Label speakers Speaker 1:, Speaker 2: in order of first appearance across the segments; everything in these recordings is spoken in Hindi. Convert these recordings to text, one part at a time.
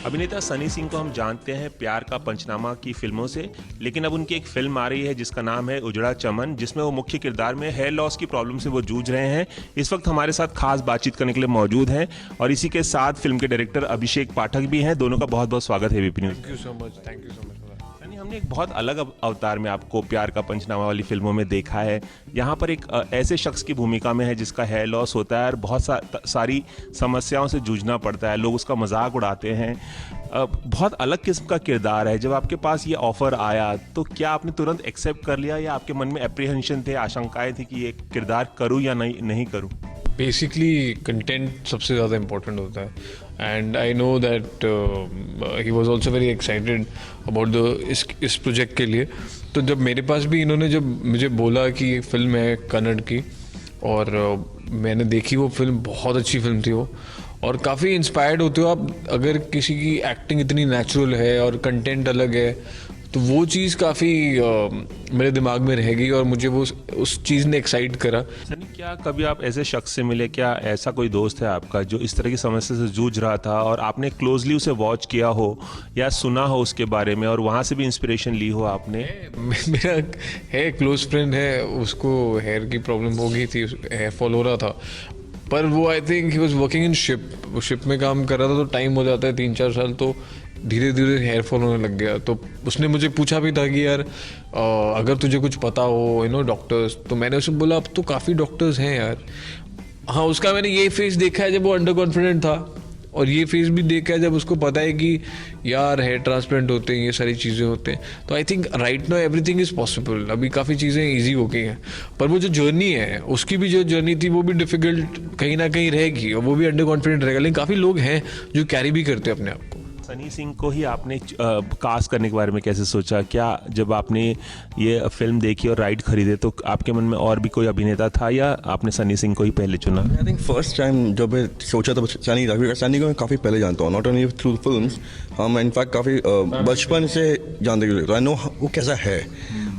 Speaker 1: अभिनेता सनी सिंह को हम जानते हैं प्यार का पंचनामा की फिल्मों से, लेकिन अब उनकी एक फिल्म आ रही है जिसका नाम है उजड़ा चमन, जिसमें वो मुख्य किरदार में हेयर लॉस की प्रॉब्लम से वो जूझ रहे हैं। इस वक्त हमारे साथ खास बातचीत करने के लिए मौजूद हैं और इसी के साथ फिल्म के डायरेक्टर अभिषेक पाठक भी हैं। दोनों का बहुत बहुत स्वागत है ABP news.
Speaker 2: Thank you so much.
Speaker 1: Sunny, हमने एक बहुत अलग अवतार में आपको प्यार का पंचनामा वाली फिल्मों में देखा है। यहाँ पर एक ऐसे शख्स की भूमिका में है जिसका हेयर लॉस होता है और बहुत सारी समस्याओं से जूझना पड़ता है, लोग उसका मजाक उड़ाते हैं। बहुत अलग किस्म का किरदार है। जब आपके पास ये ऑफर आया तो क्या आपने तुरंत एक्सेप्ट कर लिया या आपके मन में एप्रीहेंशन थे, आशंकाएं थी कि ये किरदार करूं या नहीं करूं?
Speaker 2: बेसिकली कंटेंट सबसे ज़्यादा इम्पोर्टेंट होता है and I know that he was also very excited about इस प्रोजेक्ट के लिए। तो जब मेरे पास भी इन्होंने जब मुझे बोला कि ये फिल्म है कन्नड़ की और मैंने देखी, वो फिल्म बहुत अच्छी फिल्म थी वो, और काफ़ी इंस्पायर्ड होते हो आप अगर किसी की एक्टिंग इतनी नेचुरल है और कंटेंट अलग है, तो वो चीज़ काफ़ी मेरे दिमाग में रहेगी और मुझे वो उस चीज़ ने एक्साइट करा।
Speaker 1: सनी, क्या कभी आप ऐसे शख्स से मिले, क्या ऐसा कोई दोस्त है आपका जो इस तरह की समस्या से जूझ रहा था और आपने क्लोजली उसे वॉच किया हो या सुना हो उसके बारे में और वहाँ से भी इंस्पिरेशन ली हो आपने?
Speaker 2: मेरा है क्लोज फ्रेंड है, उसको हेयर की प्रॉब्लम हो गई थी, हेयर फॉल हो रहा था, पर वो I think he was working in ship, वो शिप में काम कर रहा था, तो टाइम हो जाता है 3-4 साल, तो धीरे धीरे हेयर फॉल होने लग गया। तो उसने मुझे पूछा भी था कि यार अगर तुझे कुछ पता हो डॉक्टर्स, तो मैंने उसे बोला अब तो काफ़ी डॉक्टर्स हैं यार। हाँ, उसका मैंने ये फेस देखा है जब वो अंडर कॉन्फिडेंट था, और ये फेस भी देखा है जब उसको पता है कि यार हेयर ट्रांसप्लांट होते हैं, ये सारी चीज़ें होते हैं। तो I think right now everything is possible. अभी काफ़ी चीज़ें ईजी हो गई हैं, पर वो जो जर्नी है, उसकी भी जो जर्नी थी वो भी डिफ़िकल्ट कहीं ना कहीं रहेगी और वो भी अंडर कॉन्फिडेंट रहेगा। लेकिन काफ़ी लोग हैं जो कैरी भी करते हैं अपने आप को।
Speaker 1: सनी सिंह को ही आपने कास्ट करने के बारे में कैसे सोचा? क्या जब आपने ये फिल्म देखी और राइट खरीदे तो आपके मन में और भी कोई अभिनेता था या आपने सनी सिंह को ही पहले चुना?
Speaker 3: आई थिंक फर्स्ट टाइम जब मैं सोचा तो सनी को मैं काफ़ी पहले जानता हूँ, नॉट ओनली थ्रू फिल्म्स, हम इनफैक्ट काफ़ी बचपन से जानते हुए, तो आई नो वो कैसा है।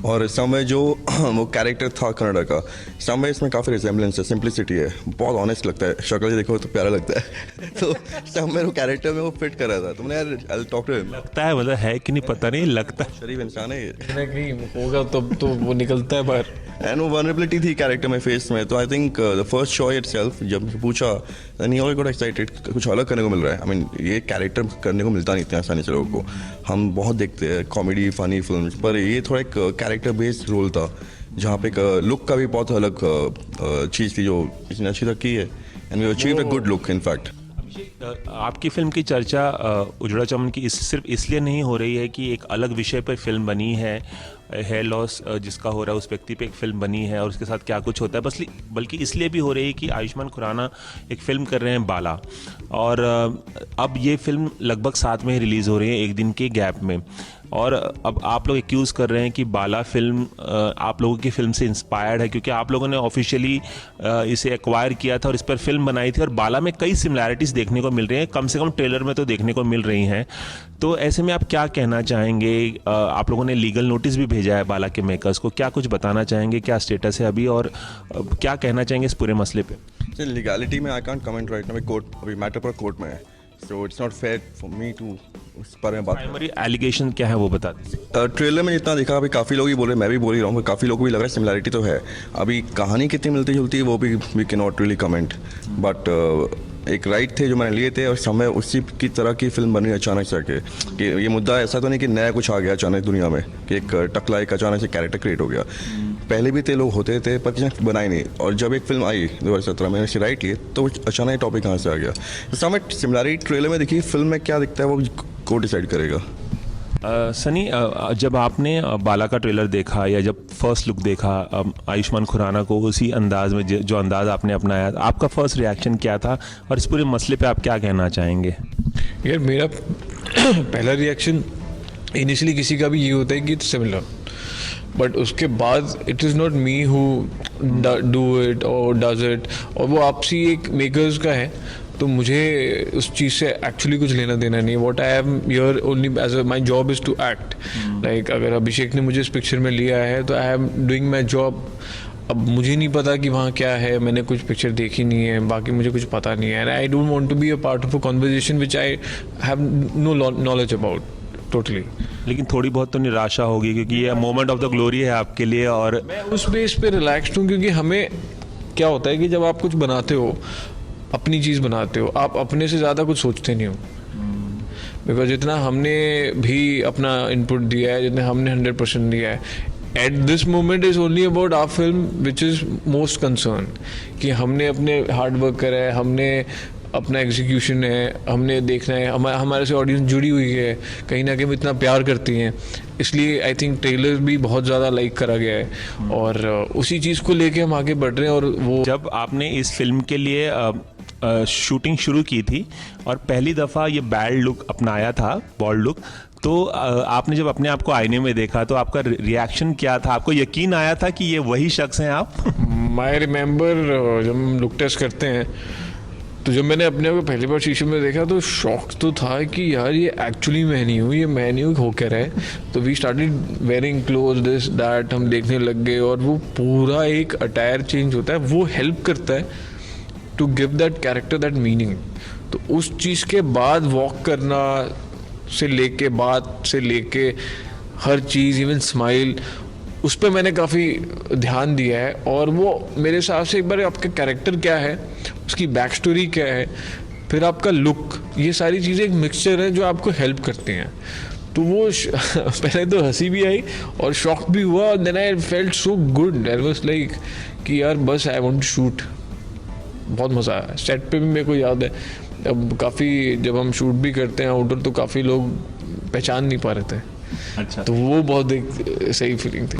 Speaker 3: और समय जो वो कैरेक्टर था कन्नड़ा का, समय इसमें काफ़ी रिजेम्बलेंस है, सिंप्लिसिटी है, बहुत ऑनेस्ट लगता है, शक्ल से देखो तो प्यारा लगता है। तो समय वो कैरेक्टर में वो फिट कर रहा था, तो मैंने यार आई टॉक टू हिम।
Speaker 1: लगता है, मतलब है कि नहीं पता नहीं, लगता है
Speaker 3: शरीफ इंसान है
Speaker 2: नहीं होगा तब तो वो निकलता है बाहर।
Speaker 3: एंड वो वनरेबिलिटी थी कैरेक्टर में, फेस में। तो I think the first show itself जब पूछा, देन ही ऑलरेडी गॉट एक्साइटेड, कुछ अलग करने को मिल रहा है। आई मीन ये कैरेक्टर करने को मिलता नहीं इतना आसानी से लोगों को। हम बहुत देखते हैं कॉमेडी फनी फिल्म्स, पर ये थोड़ा एक कैरेक्टर बेस्ड रोल था जहाँ पे एक लुक का भी बहुत अलग चीज़ थी जो इसने अच्छी तरह की है, and we achieved a good look in fact.
Speaker 1: आपकी फिल्म की चर्चा उजड़ा चमन की सिर्फ इसलिए नहीं हो रही है कि एक अलग विषय पर फिल्म बनी है, हेयर लॉस जिसका हो रहा है उस व्यक्ति पे एक फिल्म बनी है और उसके साथ क्या कुछ होता है, बल्कि इसलिए भी हो रही है कि आयुष्मान खुराना एक फ़िल्म कर रहे हैं बाला, और अब ये फिल्म लगभग साथ में ही रिलीज़ हो रही है, एक दिन के गैप में। और अब आप लोग एक्यूज़ कर रहे हैं कि बाला फिल्म आप लोगों की फिल्म से इंस्पायर्ड है, क्योंकि आप लोगों ने ऑफिशियली इसे एक्वायर किया था और इस पर फिल्म बनाई थी, और बाला में कई सिमिलैरिटीज़ देखने को मिल रही हैं, कम से कम ट्रेलर में तो देखने को मिल रही हैं। तो ऐसे में आप क्या कहना चाहेंगे? आप लोगों ने लीगल नोटिस भी भेजा है बाला के मेकर्स को, क्या कुछ बताना चाहेंगे, क्या स्टेटस है अभी, और क्या कहना चाहेंगे इस पूरे मसले पे?
Speaker 3: लीगैलिटी में I can't comment right now, court अभी मैटर पर कोर्ट में है, so it's not fair for me to उस बारे में बात।
Speaker 1: प्राइमरी एलिगेशन क्या है वो बता दीजिए।
Speaker 3: ट्रेलर में जितना देखा, अभी काफ़ी लोग ही बोल रहे हैं, मैं भी बोल ही रहा हूँ, काफ़ी लोगों को भी लग रहा है सिमिलैरिटी तो है। अभी कहानी कितनी मिलती जुलती है वो भी we can not really comment, but एक राइट थे जो मैंने लिए थे और समय उसी की तरह की फिल्म बनी अचानक से आके, कि ये मुद्दा ऐसा तो नहीं कि नया कुछ आ गया अचानक दुनिया में, कि एक टकला एक अचानक से कैरेक्टर क्रिएट हो गया। पहले भी थे लोग होते थे पर किसी ने बनाई नहीं, और जब एक फिल्म आई 2017 में इसे राइट लिए तो अचानक टॉपिक कहाँ से आ गया। समय सिमिलैरिटी ट्रेलर में देखिए, फिल्म में क्या दिखता है वो को डिसाइड करेगा।
Speaker 1: सनी, जब आपने बाला का ट्रेलर देखा या जब फर्स्ट लुक देखा आयुष्मान खुराना को उसी अंदाज में जो अंदाज आपने अपनाया, आपका फर्स्ट रिएक्शन क्या था और इस पूरे मसले पे आप क्या कहना चाहेंगे?
Speaker 2: यार मेरा पहला रिएक्शन इनिशियली किसी का भी ये होता है कि इट्स सिमिलर, बट उसके बाद it is not me who do it और डज इट, और वो आपसी एक मेकर्स का है। तो मुझे उस चीज़ से एक्चुअली कुछ लेना देना नहीं. What I am here only as my job is to act. Like अगर अभिषेक ने मुझे इस पिक्चर में लिया है तो I am doing my job. अब मुझे नहीं पता कि वहाँ क्या है, मैंने कुछ पिक्चर देखी नहीं है, बाकी मुझे कुछ पता नहीं है. And I don't want to be a part of a conversation which I have no knowledge about totally.
Speaker 1: लेकिन थोड़ी बहुत तो निराशा होगी क्योंकि ये मोमेंट ऑफ द ग्लोरी है आपके लिए. और
Speaker 2: मैं उस बेस पे रिलैक्स्ड हूँ क्योंकि हमें क्या होता है कि जब आप कुछ बनाते हो, अपनी चीज़ बनाते हो, आप अपने से ज़्यादा कुछ सोचते नहीं हो. बिकॉज जितना हमने भी अपना इनपुट दिया है, जितना हमने 100% दिया है, at this moment is only about our film which is most concern. कि हमने अपने हार्ड वर्क करा है, हमने अपना एग्जीक्यूशन है, हमने देखना है, हमारे से ऑडियंस जुड़ी हुई है, कहीं ना कहीं इतना प्यार करती हैं, इसलिए आई थिंक ट्रेलर भी बहुत ज़्यादा लाइक करा गया है. और उसी चीज़ को लेके हम आगे बढ़ रहे हैं. और वो
Speaker 1: जब आपने इस फिल्म के लिए शूटिंग शुरू की थी और पहली दफ़ा ये बैड लुक अपनाया था, बॉल्ड लुक, तो आपने जब अपने आप को आईने में देखा तो आपका रिएक्शन क्या था? आपको यकीन आया था कि ये वही शख्स हैं आप?
Speaker 2: माई रिमेंबर जब हम लुक टेस्ट करते हैं तो जब मैंने अपने आप को पहली बार शीशे में देखा तो शौक तो था कि यार ये एक्चुअली मैं नहीं हूँ, ये मैं नहीं हूँ, होकर है. तो we started wearing cloth this that, हम देखने लग गए. और वो पूरा एक अटायर चेंज होता है, वो हेल्प करता है to give that character that meaning. तो उस चीज़ के बाद वॉक करना से लेके, बात से लेके हर चीज़, इवन स्माइल, उस पर मैंने काफ़ी ध्यान दिया है. और वो मेरे हिसाब से एक बार आपका कैरेक्टर क्या है, उसकी बैक स्टोरी क्या है, फिर आपका लुक, ये सारी चीज़ें एक मिक्सचर है जो आपको हेल्प करती हैं. तो वो पहले तो हंसी भी आई और शॉक भी हुआ. Then I felt so good. I was like कि यार बस आई वांट टू शूट. बहुत मज़ा आया. सेट पे भी मेरे को याद है अब काफ़ी, जब हम शूट भी करते हैं आउटडोर, तो काफ़ी लोग पहचान नहीं पा रहे थे.
Speaker 1: अच्छा.
Speaker 2: तो वो बहुत एक सही फीलिंग थी.